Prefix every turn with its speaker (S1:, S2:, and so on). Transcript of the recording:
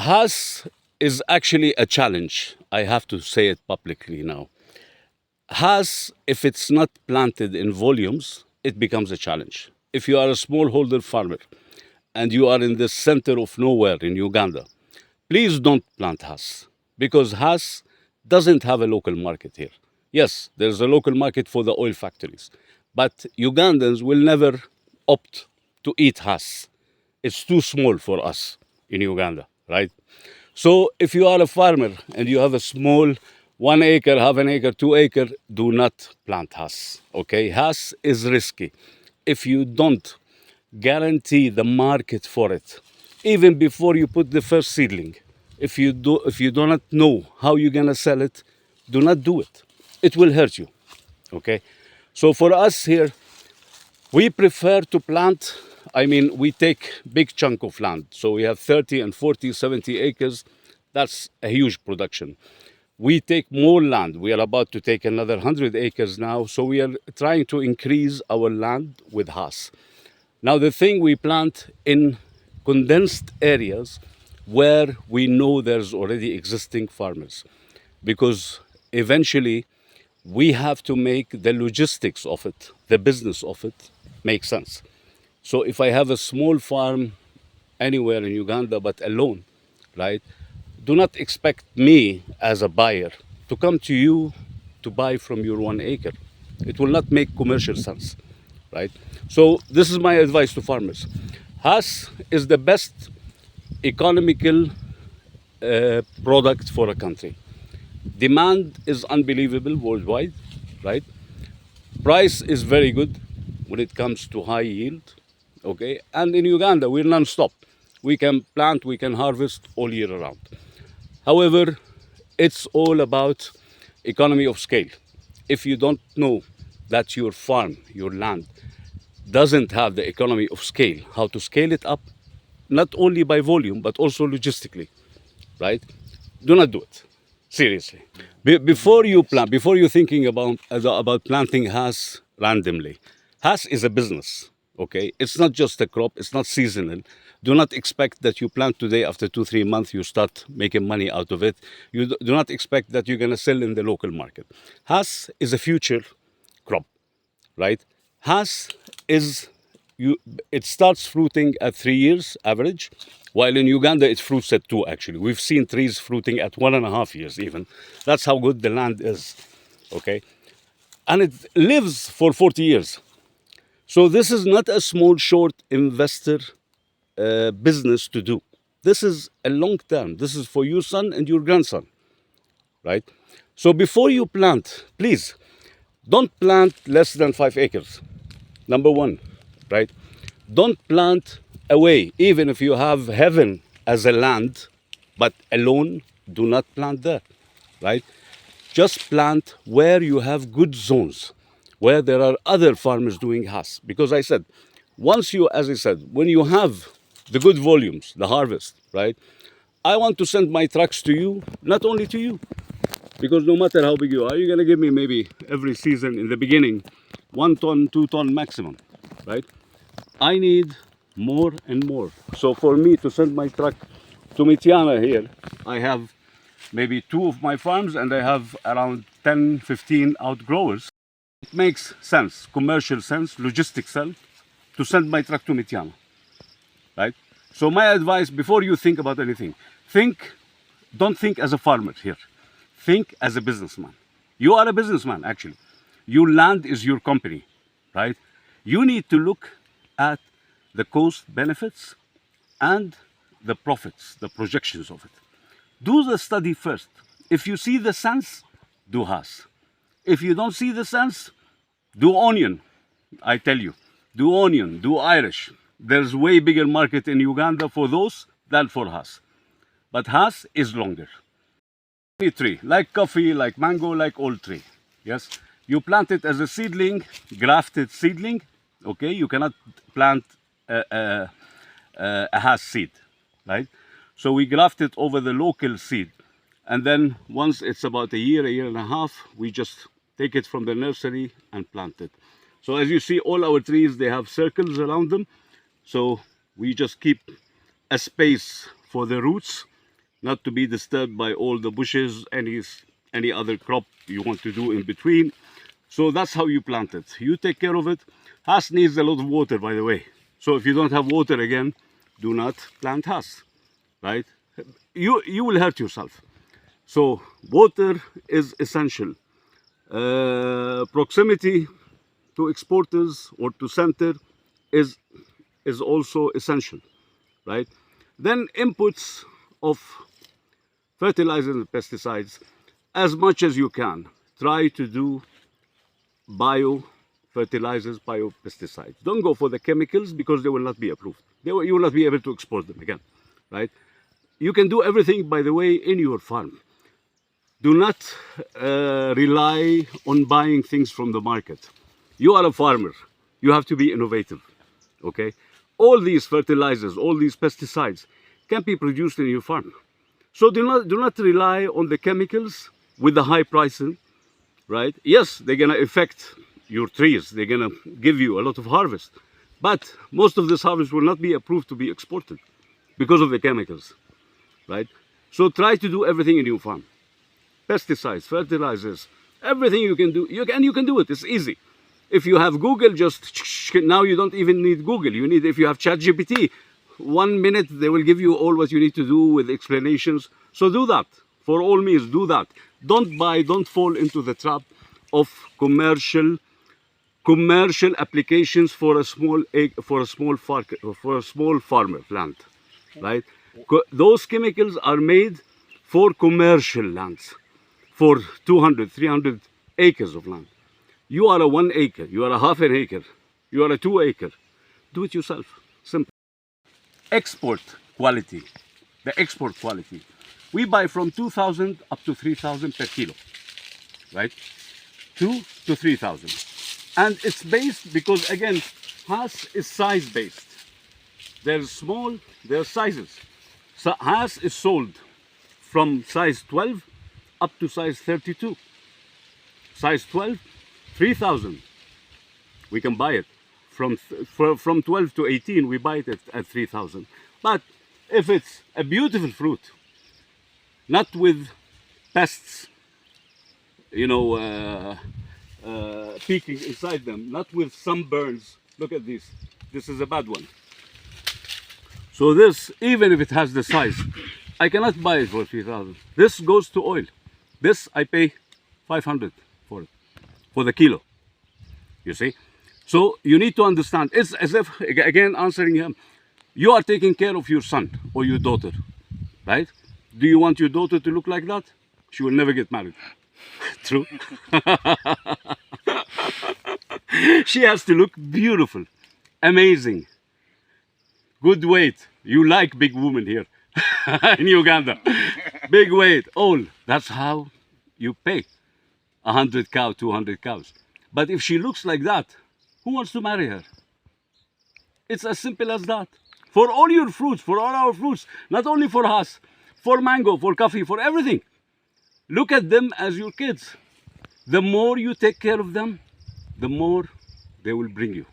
S1: Hass is actually a challenge. I have to say it publicly now. Hass, if it's not planted in volumes, it becomes a challenge. If you are a smallholder farmer and you are in the center of nowhere in Uganda, please don't plant Hass because Hass doesn't have a local market here. Yes, there's a local market for the oil factories, but Ugandans will never opt to eat Hass. It's too small for us in Uganda, right? So if you are a farmer and you have a small 1 acre, half an acre, 2 acre, do not plant Hass. Okay, Hass is risky. If you don't guarantee the market for it, even before you put the first seedling, if you do not know how you're gonna sell it, do not do it. It will hurt you. Okay, so for us here, we prefer to plant, we take big chunk of land. So we have 30 and 40, 70 acres. That's a huge production. We take more land. We are about to take another 100 acres now. So we are trying to increase our land with Hass. Now, the thing we plant in condensed areas where we know there's already existing farmers, because eventually we have to make the logistics of it, the business of it, make sense. So if I have a small farm anywhere in Uganda but alone, right, do not expect me as a buyer to come to you to buy from your 1 acre. It will not make commercial sense, right? So this is my advice to farmers. Hass is the best economical product for a country. Demand is unbelievable worldwide, right? Price is very good when it comes to high yield, okay? And in Uganda, we're non-stop. We can plant, we can harvest all year around. However, it's all about economy of scale. If you don't know that your farm, your land, doesn't have the economy of scale, how to scale it up, not only by volume, but also logistically, right? Do not do it. Seriously. Before you plant, before you're thinking about planting Hass randomly, Hass is a business, okay? It's not just a crop, it's not seasonal. Do not expect that you plant today, after 2, 3 months, you start making money out of it. You do not expect that you're gonna sell in the local market. Hass is a future crop, right? Hass is, it starts fruiting at 3 years average, while in Uganda it fruits at 2 actually. We've seen trees fruiting at 1.5 years even. That's how good the land is, okay? And it lives for 40 years. So this is not a small, short investor business to do. This is a long term. This is for your son and your grandson, right? So before you plant, please don't plant less than 5 acres. Number one, right? Don't plant away, even if you have heaven as a land, but alone, do not plant there, right? Just plant where you have good zones, where there are other farmers doing Hass. Because I said, as I said, when you have the good volumes, the harvest, right? I want to send my trucks to you, not only to you, because no matter how big you are, you're gonna give me maybe every season in the beginning 1 ton, 2 ton maximum, right? I need more and more. So for me to send my truck to Mitiana here, I have maybe 2 of my farms and I have around 10, 15 outgrowers. It makes sense, commercial sense, logistic sense, to send my truck to Mitiana, right? So my advice, before you think about anything, don't think as a farmer here. Think as a businessman. You are a businessman, actually. Your land is your company, right? You need to look at the cost benefits and the profits, the projections of it. Do the study first. If you see the sense, do Hass. If you don't see the sense, do onion. I tell you, do onion, do Irish. There's way bigger market in Uganda for those than for Hass. But Hass is longer. Any tree, like coffee, like mango, like old tree. Yes, you plant it as a seedling, grafted seedling. Okay, you cannot plant a Hass seed, right? So we graft it over the local seed, and then once it's about a year and a half, we just take it from the nursery and plant it. So as you see, all our trees, they have circles around them. So we just keep a space for the roots not to be disturbed by all the bushes, any other crop you want to do in between. So that's how you plant it. You take care of it. Hass needs a lot of water, by the way. So if you don't have water again, do not plant hass, right? You will hurt yourself. So water is essential. Proximity to exporters or to center is also essential, right? Then inputs of fertilizers and pesticides, as much as you can, try to do bio fertilizers, bio pesticides. Don't go for the chemicals because they will not be approved. You will not be able to export them again, right? You can do everything, by the way, in your farm. Do not rely on buying things from the market. You are a farmer. You have to be innovative, okay? All these fertilizers, all these pesticides can be produced in your farm. So do not rely on the chemicals with the high pricing, right? Yes, they're gonna affect your trees. They're gonna give you a lot of harvest. But most of this harvest will not be approved to be exported because of the chemicals, right? So try to do everything in your farm. Pesticides, fertilizers, everything you can do. You can do it. It's easy. If you have Google, now you don't even need Google. If you have ChatGPT, 1 minute they will give you all what you need to do with explanations. So do that. For all means, do that. Don't fall into the trap of commercial applications for a small farmer land, right? Those chemicals are made for commercial lands, for 200, 300 acres of land. You are a 1 acre, you are a half an acre, you are a 2 acre. Do it yourself. Simple. Export quality. The export quality. We buy from 2,000 up to 3,000 per kilo, right? 2 to 3,000. And it's based because, again, Hass is size based. They're small, they're sizes. So Hass is sold from size 12 up to size 32. Size 12, 3,000. We can buy it. From 12 to 18, we buy it at 3,000. But if it's a beautiful fruit, not with pests, peeking inside them, not with sunburns. Look at this. This is a bad one. So this, even if it has the size, I cannot buy it for 3,000. This goes to oil. This I pay 500 for it, for the kilo. You see? So you need to understand. It's as if, again, answering him, you are taking care of your son or your daughter, right? Do you want your daughter to look like that? She will never get married. True? She has to look beautiful, amazing, good weight. You like big women here in Uganda. Big weight, all. That's how you pay 100 cows, 200 cows. But if she looks like that, who wants to marry her? It's as simple as that. For all your fruits, for all our fruits, not only for us, for mango, for coffee, for everything. Look at them as your kids. The more you take care of them, the more they will bring you.